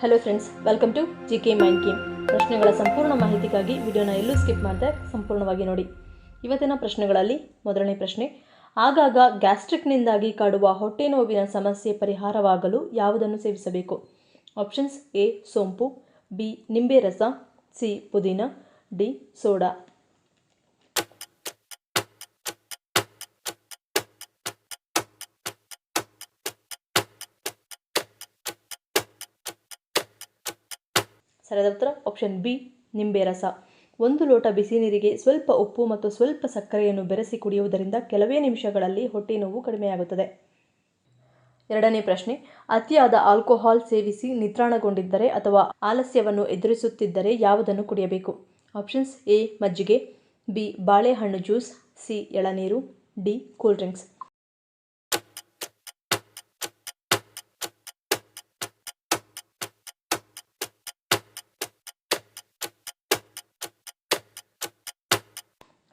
Hello friends, welcome to GK mind game. ಪ್ರಶ್ನೆಗಳ ಸಂಪೂರ್ಣ ಮಾಹಿತಿಗಾಗಿ ವಿಡಿಯೋನ ಎಲ್ಲೂ ಸ್ಕಿಪ್ ಮಾಡದೆ ಸಂಪೂರ್ಣವಾಗಿ ನೋಡಿ. ಇವತ್ತಿನ ಪ್ರಶ್ನೆಗಳಲ್ಲಿ ಮೊದಲನೇ ಪ್ರಶ್ನೆ, ಆಗಾಗ ಗ್ಯಾಸ್ಟ್ರಿಕ್ನಿಂದಾಗಿ ಕಾಡುವ ಹೊಟ್ಟೆ ನೋವಿನ ಸಮಸ್ಯೆ ಪರಿಹಾರವಾಗಲು ಯಾವುದನ್ನು ಸೇವಿಸಬೇಕು? ಆಪ್ಷನ್ಸ್: ಎ ಸೋಂಪು, ಬಿ ನಿಂಬೆ ರಸ, ಸಿ ಪುದೀನ, ಡಿ ಸೋಡಾ. ಸರಿಯಾದ ಉತ್ತರ ಆಪ್ಷನ್ ಬಿ ನಿಂಬೆ ರಸ. 1 ಲೋಟ ಬಿಸಿ ನೀರಿಗೆ ಸ್ವಲ್ಪ ಉಪ್ಪು ಮತ್ತು ಸ್ವಲ್ಪ ಸಕ್ಕರೆಯನ್ನು ಬೆರೆಸಿ ಕುಡಿಯುವುದರಿಂದ ಕೆಲವೇ ನಿಮಿಷಗಳಲ್ಲಿ ಹೊಟ್ಟೆ ನೋವು ಕಡಿಮೆಯಾಗುತ್ತದೆ. ಎರಡನೇ ಪ್ರಶ್ನೆ, ಅತಿಯಾದ ಆಲ್ಕೋಹಾಲ್ ಸೇವಿಸಿ ನಿತ್ರಾಣಗೊಂಡಿದ್ದರೆ ಅಥವಾ ಆಲಸ್ಯವನ್ನು ಎದುರಿಸುತ್ತಿದ್ದರೆ ಯಾವುದನ್ನು ಕುಡಿಯಬೇಕು? ಆಪ್ಷನ್ಸ್: ಎ ಮಜ್ಜಿಗೆ, ಬಿ ಬಾಳೆಹಣ್ಣು ಜ್ಯೂಸ್, ಸಿ ಎಳನೀರು, ಡಿ ಕೂಲ್ ಡ್ರಿಂಕ್ಸ್.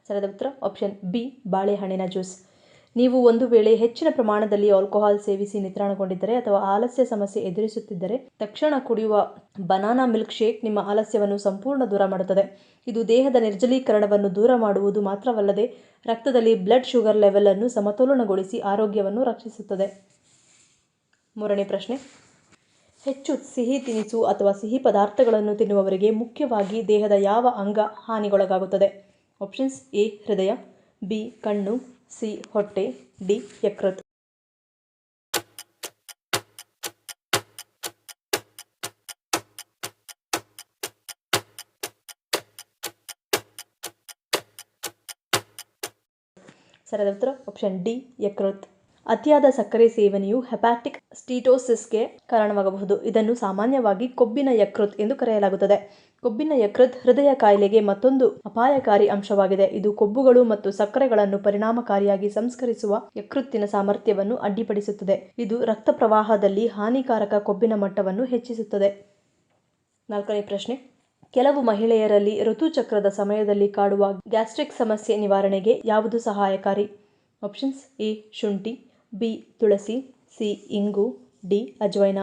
ಸರಿಯಾದ ಉತ್ತರ ಆಪ್ಷನ್ ಬಿ ಬಾಳೆಹಣ್ಣಿನ ಜ್ಯೂಸ್. ನೀವು ಒಂದು ವೇಳೆ ಹೆಚ್ಚಿನ ಪ್ರಮಾಣದಲ್ಲಿ ಆಲ್ಕೋಹಾಲ್ ಸೇವಿಸಿ ನಿತ್ರಾಣಗೊಂಡಿದ್ದರೆ ಅಥವಾ ಆಲಸ್ಯ ಸಮಸ್ಯೆ ಎದುರಿಸುತ್ತಿದ್ದರೆ ತಕ್ಷಣ ಕುಡಿಯುವ ಬನಾನಾ ಮಿಲ್ಕ್ ಶೇಕ್ ನಿಮ್ಮ ಆಲಸ್ಯವನ್ನು ಸಂಪೂರ್ಣ ದೂರ ಮಾಡುತ್ತದೆ. ಇದು ದೇಹದ ನಿರ್ಜಲೀಕರಣವನ್ನು ದೂರ ಮಾಡುವುದು ಮಾತ್ರವಲ್ಲದೆ ರಕ್ತದಲ್ಲಿ ಬ್ಲಡ್ ಶುಗರ್ ಲೆವೆಲ್ ಅನ್ನು ಸಮತೋಲನಗೊಳಿಸಿ ಆರೋಗ್ಯವನ್ನು ರಕ್ಷಿಸುತ್ತದೆ. ಮೂರನೇ ಪ್ರಶ್ನೆ, ಹೆಚ್ಚು ಸಿಹಿ ತಿನಿಸು ಅಥವಾ ಸಿಹಿ ಪದಾರ್ಥಗಳನ್ನು ತಿನ್ನುವವರಿಗೆ ಮುಖ್ಯವಾಗಿ ದೇಹದ ಯಾವ ಅಂಗ ಹಾನಿಗೊಳಗಾಗುತ್ತದೆ? ಆಪ್ಷನ್ಸ್: ಎ ಹೃದಯ, ಬಿ ಕಣ್ಣು, ಸಿ ಹೊಟ್ಟೆ, ಡಿ ಯಕೃತ್. ಸರಿಯಾದ ಉತ್ತರ ಆಪ್ಷನ್ ಡಿ ಯಕೃತ್. ಅತಿಯಾದ ಸಕ್ಕರೆ ಸೇವನೆಯು ಹೆಪಾಟಿಕ್ ಸ್ಟೀಟೋಸಿಸ್ಗೆ ಕಾರಣವಾಗಬಹುದು. ಇದನ್ನು ಸಾಮಾನ್ಯವಾಗಿ ಕೊಬ್ಬಿನ ಯಕೃತ್ ಎಂದು ಕರೆಯಲಾಗುತ್ತದೆ. ಕೊಬ್ಬಿನ ಯಕೃತ್ ಹೃದಯ ಕಾಯಿಲೆಗೆ ಮತ್ತೊಂದು ಅಪಾಯಕಾರಿ ಅಂಶವಾಗಿದೆ. ಇದು ಕೊಬ್ಬುಗಳು ಮತ್ತು ಸಕ್ಕರೆಗಳನ್ನು ಪರಿಣಾಮಕಾರಿಯಾಗಿ ಸಂಸ್ಕರಿಸುವ ಯಕೃತ್ತಿನ ಸಾಮರ್ಥ್ಯವನ್ನು ಅಡ್ಡಿಪಡಿಸುತ್ತದೆ. ಇದು ರಕ್ತ ಪ್ರವಾಹದಲ್ಲಿ ಹಾನಿಕಾರಕ ಕೊಬ್ಬಿನ ಮಟ್ಟವನ್ನು ಹೆಚ್ಚಿಸುತ್ತದೆ. ನಾಲ್ಕನೇ ಪ್ರಶ್ನೆ, ಕೆಲವು ಮಹಿಳೆಯರಲ್ಲಿ ಋತುಚಕ್ರದ ಸಮಯದಲ್ಲಿ ಕಾಡುವ ಗ್ಯಾಸ್ಟ್ರಿಕ್ ಸಮಸ್ಯೆ ನಿವಾರಣೆಗೆ ಯಾವುದು ಸಹಾಯಕಾರಿ? ಆಪ್ಷನ್ಸ್: ಎ ಶುಂಠಿ, ಬಿ ತುಳಸಿ, ಸಿ ಇಂಗು, ಡಿ ಅಜ್ವೈನ.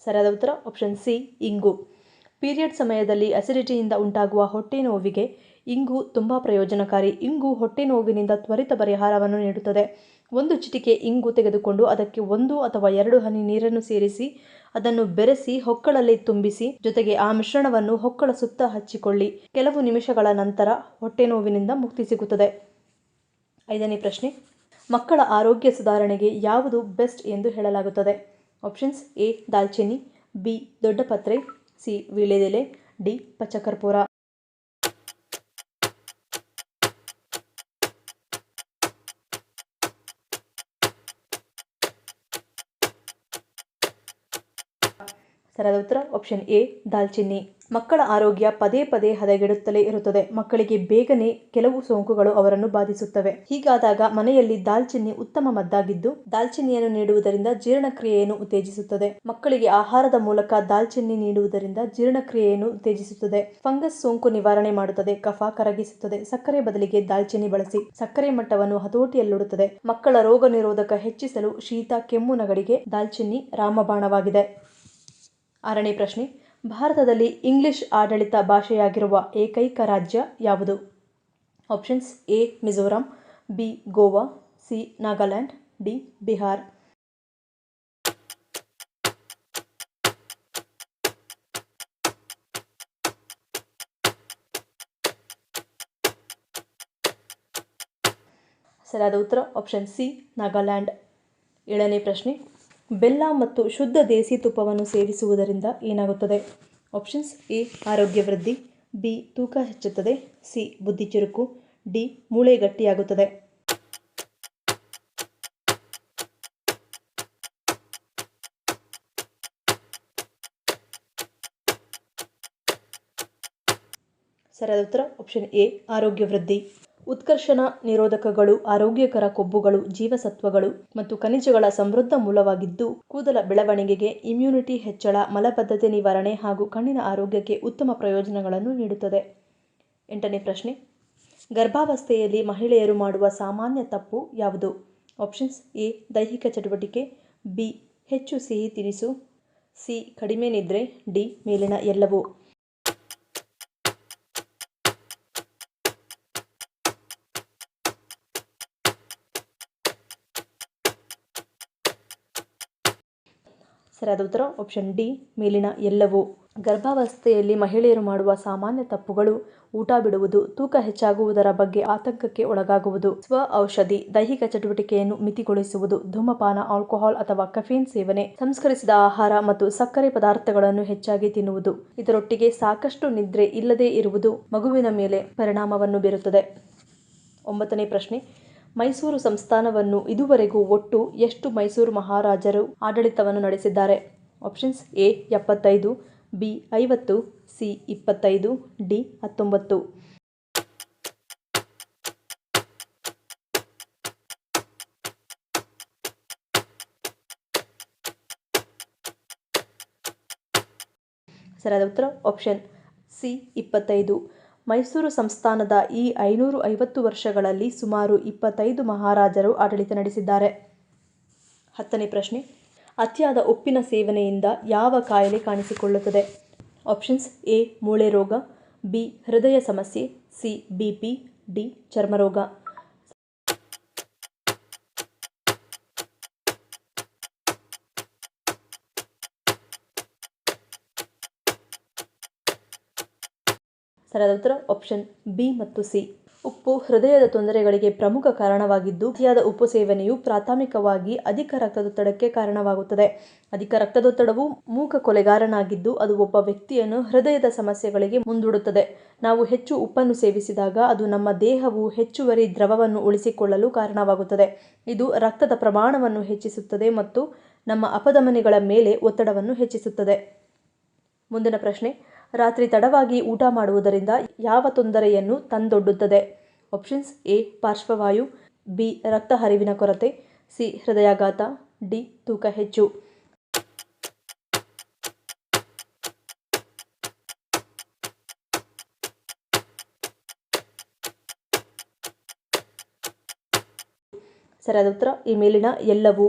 ಸರಿಯಾದ ಉತ್ತರ ಆಪ್ಷನ್ ಸಿ ಇಂಗು. ಪೀರಿಯಡ್ ಸಮಯದಲ್ಲಿ ಅಸಿಡಿಟಿಯಿಂದ ಉಂಟಾಗುವ ಹೊಟ್ಟೆ ನೋವಿಗೆ ಇಂಗು ತುಂಬ ಪ್ರಯೋಜನಕಾರಿ. ಇಂಗು ಹೊಟ್ಟೆ ನೋವಿನಿಂದ ತ್ವರಿತ ಪರಿಹಾರವನ್ನು ನೀಡುತ್ತದೆ. 1 ಚಿಟಿಕೆ ಇಂಗು ತೆಗೆದುಕೊಂಡು ಅದಕ್ಕೆ 1 ಅಥವಾ 2 ಹನಿ ನೀರನ್ನು ಸೇರಿಸಿ ಅದನ್ನು ಬೆರೆಸಿ ಹೊಕ್ಕಳಲ್ಲಿ ತುಂಬಿಸಿ ಜೊತೆಗೆ ಆ ಮಿಶ್ರಣವನ್ನು ಹೊಕ್ಕಳ ಸುತ್ತ ಹಚ್ಚಿಕೊಳ್ಳಿ. ಕೆಲವು ನಿಮಿಷಗಳ ನಂತರ ಹೊಟ್ಟೆ ನೋವಿನಿಂದ ಮುಕ್ತಿ ಸಿಗುತ್ತದೆ. ಐದನೇ ಪ್ರಶ್ನೆ, ಮಕ್ಕಳ ಆರೋಗ್ಯ ಸುಧಾರಣೆಗೆ ಯಾವುದು ಬೆಸ್ಟ್ ಎಂದು ಹೇಳಲಾಗುತ್ತದೆ? ಆಪ್ಷನ್ಸ್: ಎ ದಾಲ್ಚಿನ್ನಿ, ಬಿ ದೊಡ್ಡಪತ್ರೆ, ಸಿ ವೀಳ್ಯದೆಲೆ, ಡಿ ಪಚ್ಚಕರ್ಪೂರ. ಸರಿಯಾದ ಉತ್ತರ ಆಪ್ಷನ್ ಎ ದಾಲ್ಚಿನ್ನಿ. ಮಕ್ಕಳ ಆರೋಗ್ಯ ಪದೇ ಪದೇ ಹದಗೆಡುತ್ತಲೇ ಇರುತ್ತದೆ. ಮಕ್ಕಳಿಗೆ ಬೇಗನೆ ಕೆಲವು ಸೋಂಕುಗಳು ಅವರನ್ನು ಬಾಧಿಸುತ್ತವೆ. ಹೀಗಾದಾಗ ಮನೆಯಲ್ಲಿ ದಾಲ್ಚಿನ್ನಿ ಉತ್ತಮ ಮದ್ದಾಗಿದ್ದು, ದಾಲ್ಚಿನ್ನಿಯನ್ನು ನೀಡುವುದರಿಂದ ಜೀರ್ಣಕ್ರಿಯೆಯನ್ನು ಉತ್ತೇಜಿಸುತ್ತದೆ. ಮಕ್ಕಳಿಗೆ ಆಹಾರದ ಮೂಲಕ ದಾಲ್ಚಿನ್ನಿ ನೀಡುವುದರಿಂದ ಜೀರ್ಣಕ್ರಿಯೆಯನ್ನು ಉತ್ತೇಜಿಸುತ್ತದೆ. ಫಂಗಸ್ ಸೋಂಕು ನಿವಾರಣೆ ಮಾಡುತ್ತದೆ. ಕಫ ಕರಗಿಸುತ್ತದೆ. ಸಕ್ಕರೆ ಬದಲಿಗೆ ದಾಲ್ಚಿನ್ನಿ ಬಳಸಿ. ಸಕ್ಕರೆ ಮಟ್ಟವನ್ನು ಹತೋಟಿಯಲ್ಲಿಡುತ್ತದೆ. ಮಕ್ಕಳ ರೋಗ ನಿರೋಧಕ ಹೆಚ್ಚಿಸಲು ಶೀತ ಕೆಮ್ಮು ನಗಡಿಗೆ ದಾಲ್ಚಿನ್ನಿ ರಾಮಬಾಣವಾಗಿದೆ. ಆರನೇ ಪ್ರಶ್ನೆ, ಭಾರತದಲ್ಲಿ ಇಂಗ್ಲಿಷ್ ಆಡಳಿತ ಭಾಷೆಯಾಗಿರುವ ಏಕೈಕ ರಾಜ್ಯ ಯಾವುದು? Options: A Mizoram, B Goa, C Nagaland, D Bihar. ಸರಿಯಾದ ಉತ್ತರ ಆಪ್ಷನ್ ಸಿ ನಾಗಾಲ್ಯಾಂಡ್. ಏಳನೇ ಪ್ರಶ್ನೆ, ಬೆಲ್ಲ ಮತ್ತು ಶುದ್ಧ ದೇಸಿ ತುಪ್ಪವನ್ನು ಸೇವಿಸುವುದರಿಂದ ಏನಾಗುತ್ತದೆ? ಆಪ್ಷನ್ಸ್: ಎ ಆರೋಗ್ಯ ವೃದ್ಧಿ, ಬಿ ತೂಕ ಹೆಚ್ಚುತ್ತದೆ, ಸಿ ಬುದ್ಧಿ ಚುರುಕು, ಡಿ ಮೂಳೆ ಗಟ್ಟಿಯಾಗುತ್ತದೆ. ಸರಿಯಾದ ಉತ್ತರ ಆಪ್ಷನ್ ಎ ಆರೋಗ್ಯ ವೃದ್ಧಿ. ಉತ್ಕರ್ಷಣ ನಿರೋಧಕಗಳು ಆರೋಗ್ಯಕರ ಕೊಬ್ಬುಗಳು, ಜೀವಸತ್ವಗಳು ಮತ್ತು ಖನಿಜಗಳ ಸಮೃದ್ಧ ಮೂಲವಾಗಿದ್ದು, ಕೂದಲ ಬೆಳವಣಿಗೆಗೆ, ಇಮ್ಯುನಿಟಿ ಹೆಚ್ಚಳ, ಮಲಬದ್ಧತೆ ನಿವಾರಣೆ ಹಾಗೂ ಕಣ್ಣಿನ ಆರೋಗ್ಯಕ್ಕೆ ಉತ್ತಮ ಪ್ರಯೋಜನಗಳನ್ನು ನೀಡುತ್ತದೆ. 8ನೇ ಪ್ರಶ್ನೆ. ಗರ್ಭಾವಸ್ಥೆಯಲ್ಲಿ ಮಹಿಳೆಯರು ಮಾಡುವ ಸಾಮಾನ್ಯ ತಪ್ಪು ಯಾವುದು? Options: A. ದೈಹಿಕ ಚಟುವಟಿಕೆ, ಬಿ. ಹೆಚ್ಚು ಸಿಹಿ ತಿನಿಸು, ಸಿ. ಕಡಿಮೆ ನಿದ್ರೆ, ಡಿ. ಮೇಲಿನ ಎಲ್ಲವೂ. ಸರಿಯಾದ ಉತ್ತರ ಆಪ್ಷನ್ ಡಿ. ಮೇಲಿನ ಎಲ್ಲವೂ. ಗರ್ಭಾವಸ್ಥೆಯಲ್ಲಿ ಮಹಿಳೆಯರು ಮಾಡುವ ಸಾಮಾನ್ಯ ತಪ್ಪುಗಳು: ಊಟ ಬಿಡುವುದು, ತೂಕ ಹೆಚ್ಚಾಗುವುದರ ಬಗ್ಗೆ ಆತಂಕಕ್ಕೆ ಒಳಗಾಗುವುದು, ಸ್ವ ಔಷಧಿ, ದೈಹಿಕ ಚಟುವಟಿಕೆಯನ್ನು ಮಿತಿಗೊಳಿಸುವುದು, ಧೂಮಪಾನ, ಆಲ್ಕೋಹಾಲ್ ಅಥವಾ ಕಫೇನ್ ಸೇವನೆ, ಸಂಸ್ಕರಿಸಿದ ಆಹಾರ ಮತ್ತು ಸಕ್ಕರೆ ಪದಾರ್ಥಗಳನ್ನು ಹೆಚ್ಚಾಗಿ ತಿನ್ನುವುದು. ಇದರೊಟ್ಟಿಗೆ ಸಾಕಷ್ಟು ನಿದ್ರೆ ಇಲ್ಲದೇ ಇರುವುದು ಮಗುವಿನ ಮೇಲೆ ಪರಿಣಾಮವನ್ನು ಬೀರುತ್ತದೆ. 9ನೇ ಪ್ರಶ್ನೆ. ಮೈಸೂರು ಸಂಸ್ಥಾನವನ್ನು ಇದುವರೆಗೂ ಒಟ್ಟು ಎಷ್ಟು ಮೈಸೂರು ಮಹಾರಾಜರು ಆಡಳಿತವನ್ನು ನಡೆಸಿದ್ದಾರೆ? Options: A. 75, B. 50, C. 25, D. 19. ಸರಿಯಾದ ಉತ್ತರ ಆಪ್ಷನ್ ಸಿ. 25. ಮೈಸೂರು ಸಂಸ್ಥಾನದ ಈ 550 ವರ್ಷಗಳಲ್ಲಿ ಸುಮಾರು 25 ಮಹಾರಾಜರು ಆಡಳಿತ ನಡೆಸಿದ್ದಾರೆ. 10ನೇ ಪ್ರಶ್ನೆ. ಅತಿಯಾದ ಉಪ್ಪಿನ ಸೇವನೆಯಿಂದ ಯಾವ ಕಾಯಿಲೆ ಕಾಣಿಸಿಕೊಳ್ಳುತ್ತದೆ? Options: A. ಮೂಳೆ ರೋಗ, ಬಿ. ಹೃದಯ ಸಮಸ್ಯೆ, ಸಿ. BP, D. ಚರ್ಮರೋಗ. ಸರಿಯಾದ ಉತ್ತರ ಆಪ್ಷನ್ ಬಿ ಮತ್ತು ಸಿ. ಉಪ್ಪು ಹೃದಯದ ತೊಂದರೆಗಳಿಗೆ ಪ್ರಮುಖ ಕಾರಣವಾಗಿದ್ದು, ಅತಿಯಾದ ಉಪ್ಪು ಸೇವನೆಯು ಪ್ರಾಥಮಿಕವಾಗಿ ಅಧಿಕ ರಕ್ತದೊತ್ತಡಕ್ಕೆ ಕಾರಣವಾಗುತ್ತದೆ. ಅಧಿಕ ರಕ್ತದೊತ್ತಡವು ಮೂಕ ಕೊಲೆಗಾರನಾಗಿದ್ದು, ಅದು ಒಬ್ಬ ವ್ಯಕ್ತಿಯನ್ನು ಹೃದಯದ ಸಮಸ್ಯೆಗಳಿಗೆ ಮುಂದೂಡುತ್ತದೆ. ನಾವು ಹೆಚ್ಚು ಉಪ್ಪನ್ನು ಸೇವಿಸಿದಾಗ ಅದು ನಮ್ಮ ದೇಹವು ಹೆಚ್ಚುವರಿ ದ್ರವವನ್ನು ಉಳಿಸಿಕೊಳ್ಳಲು ಕಾರಣವಾಗುತ್ತದೆ. ಇದು ರಕ್ತದ ಪ್ರಮಾಣವನ್ನು ಹೆಚ್ಚಿಸುತ್ತದೆ ಮತ್ತು ನಮ್ಮ ಅಪಧಮನಿಗಳ ಮೇಲೆ ಒತ್ತಡವನ್ನು ಹೆಚ್ಚಿಸುತ್ತದೆ. ಮುಂದಿನ ಪ್ರಶ್ನೆ. ರಾತ್ರಿ ತಡವಾಗಿ ಊಟ ಮಾಡುವುದರಿಂದ ಯಾವ ತೊಂದರೆಯನ್ನು ತಂದೊಡ್ಡುತ್ತದೆ? Options: A. ಪಾರ್ಶ್ವವಾಯು, ಬಿ. ರಕ್ತ ಹರಿವಿನ ಕೊರತೆ, ಸಿ. ಹೃದಯಾಘಾತ, ಡಿ. ತೂಕ ಹೆಚ್ಚು. ಸರಿಯಾದ ಉತ್ತರ ಈ ಮೇಲಿನ ಎಲ್ಲವೂ.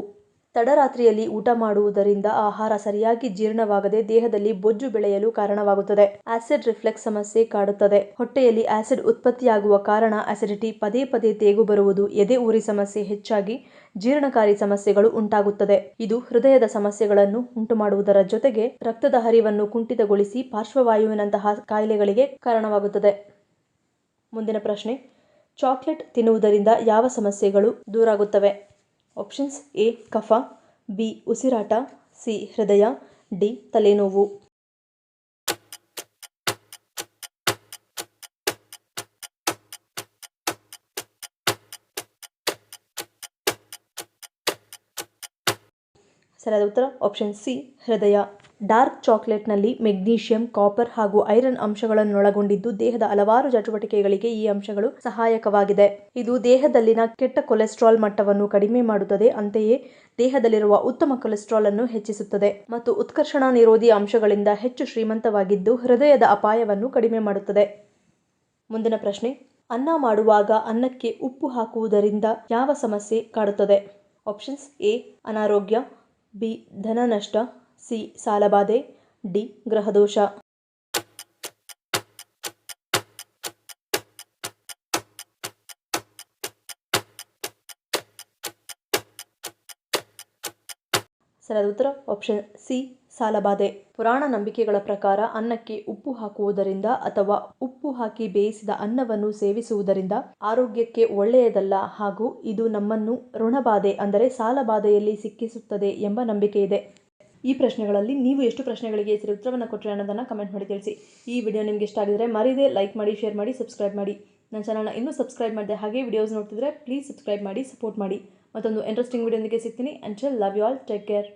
ತಡರಾತ್ರಿಯಲ್ಲಿ ಊಟ ಮಾಡುವುದರಿಂದ ಆಹಾರ ಸರಿಯಾಗಿ ಜೀರ್ಣವಾಗದೆ ದೇಹದಲ್ಲಿ ಬೊಜ್ಜು ಬೆಳೆಯಲು ಕಾರಣವಾಗುತ್ತದೆ. ಆಸಿಡ್ ರಿಫ್ಲೆಕ್ಸ್ ಸಮಸ್ಯೆ ಕಾಡುತ್ತದೆ. ಹೊಟ್ಟೆಯಲ್ಲಿ ಆಸಿಡ್ ಉತ್ಪತ್ತಿಯಾಗುವ ಕಾರಣ ಅಸಿಡಿಟಿ, ಪದೇ ಪದೇ ತೇಗು ಬರುವುದು, ಎದೆ ಉರಿ ಸಮಸ್ಯೆ ಹೆಚ್ಚಾಗಿ ಜೀರ್ಣಕಾರಿ ಸಮಸ್ಯೆಗಳು ಉಂಟಾಗುತ್ತದೆ. ಇದು ಹೃದಯದ ಸಮಸ್ಯೆಗಳನ್ನು ಉಂಟುಮಾಡುವುದರ ಜೊತೆಗೆ ರಕ್ತದ ಹರಿವನ್ನು ಕುಂಠಿತಗೊಳಿಸಿ ಪಾರ್ಶ್ವವಾಯುವಿನಂತಹ ಕಾಯಿಲೆಗಳಿಗೆ ಕಾರಣವಾಗುತ್ತದೆ. ಮುಂದಿನ ಪ್ರಶ್ನೆ. ಚಾಕ್ಲೇಟ್ ತಿನ್ನುವುದರಿಂದ ಯಾವ ಸಮಸ್ಯೆಗಳು ದೂರಾಗುತ್ತವೆ? Options: A. ಕಫ, ಬಿ. ಉಸಿರಾಟ, ಸಿ. ಹೃದಯ, ಡಿ. ತಲೆನೋವು. ಸರಿಯಾದ ಉತ್ತರ ಆಪ್ಷನ್ ಸಿ. ಹೃದಯ. ಡಾರ್ಕ್ ಚಾಕ್ಲೇಟ್ನಲ್ಲಿ ಮೆಗ್ನೀಷಿಯಂ, ಕಾಪರ್ ಹಾಗೂ ಐರನ್ ಅಂಶಗಳನ್ನೊಳಗೊಂಡಿದ್ದು ದೇಹದ ಹಲವಾರು ಚಟುವಟಿಕೆಗಳಿಗೆ ಈ ಅಂಶಗಳು ಸಹಾಯಕವಾಗಿದೆ. ಇದು ದೇಹದಲ್ಲಿನ ಕೆಟ್ಟ ಕೊಲೆಸ್ಟ್ರಾಲ್ ಮಟ್ಟವನ್ನು ಕಡಿಮೆ ಮಾಡುತ್ತದೆ, ಅಂತೆಯೇ ದೇಹದಲ್ಲಿರುವ ಉತ್ತಮ ಕೊಲೆಸ್ಟ್ರಾಲ್ ಅನ್ನು ಹೆಚ್ಚಿಸುತ್ತದೆ ಮತ್ತು ಉತ್ಕರ್ಷಣ ನಿರೋಧಿ ಅಂಶಗಳಿಂದ ಹೆಚ್ಚು ಶ್ರೀಮಂತವಾಗಿದ್ದು ಹೃದಯದ ಅಪಾಯವನ್ನು ಕಡಿಮೆ ಮಾಡುತ್ತದೆ. ಮುಂದಿನ ಪ್ರಶ್ನೆ. ಅನ್ನ ಮಾಡುವಾಗ ಅನ್ನಕ್ಕೆ ಉಪ್ಪು ಹಾಕುವುದರಿಂದ ಯಾವ ಸಮಸ್ಯೆ ಕಾಡುತ್ತದೆ? Options: A. ಅನಾರೋಗ್ಯ, ಬಿ. ಧನ ನಷ್ಟ, ಸಿ. ಸಾಲಬಾಧೆ, ಡಿ. ಗ್ರಹದೋಷ. ಸರಿಯಾದ ಉತ್ತರ ಆಪ್ಷನ್ ಸಿ. ಸಾಲಬಾಧೆ. ಪುರಾಣ ನಂಬಿಕೆಗಳ ಪ್ರಕಾರ ಅನ್ನಕ್ಕೆ ಉಪ್ಪು ಹಾಕುವುದರಿಂದ ಅಥವಾ ಉಪ್ಪು ಹಾಕಿ ಬೇಯಿಸಿದ ಅನ್ನವನ್ನು ಸೇವಿಸುವುದರಿಂದ ಆರೋಗ್ಯಕ್ಕೆ ಒಳ್ಳೆಯದಲ್ಲ ಹಾಗೂ ಇದು ನಮ್ಮನ್ನು ಋಣಬಾಧೆ ಅಂದರೆ ಸಾಲಬಾಧೆಯಲ್ಲಿ ಸಿಕ್ಕಿಸುತ್ತದೆ ಎಂಬ ನಂಬಿಕೆ ಇದೆ. ಈ ಪ್ರಶ್ನೆಗಳಲ್ಲಿ ನೀವು ಎಷ್ಟು ಪ್ರಶ್ನೆಗಳಿಗೆ ಸರಿ ಉತ್ತರವನ್ನು ಕೊಟ್ಟರೆ ಅನ್ನೋದನ್ನು ಕಮೆಂಟ್ ಮಾಡಿ ತಿಳಿಸಿ. ಈ ವಿಡಿಯೋ ನಿಮಗೆ ಇಷ್ಟ ಆಗಿದ್ರೆ ಮರಿದೇ ಲೈಕ್ ಮಾಡಿ, ಶೇರ್ ಮಾಡಿ, ಸಬ್ಸ್ಕ್ರೈಬ್ ಮಾಡಿ. ನನ್ನ ಚಾನಲ್ನ ಇನ್ನೂ ಸಬ್ಸ್ಕ್ರೈಬ್ ಮಾಡಿದೆ ಹಾಗೆ ವಿಡಿಯೋಸ್ ನೋಡ್ತಿದ್ರೆ ಪ್ಲೀಸ್ ಸಬ್ಸ್ಕ್ರೈಬ್ ಮಾಡಿ, ಸಪೋರ್ಟ್ ಮಾಡಿ. ಮತ್ತೊಂದು ಇಂಟ್ರೆಸ್ಟಿಂಗ್ ವಿಡಿಯೋದೊಂದಿಗೆ ಸಿಗ್ತೀನಿ. Until love you all, take care.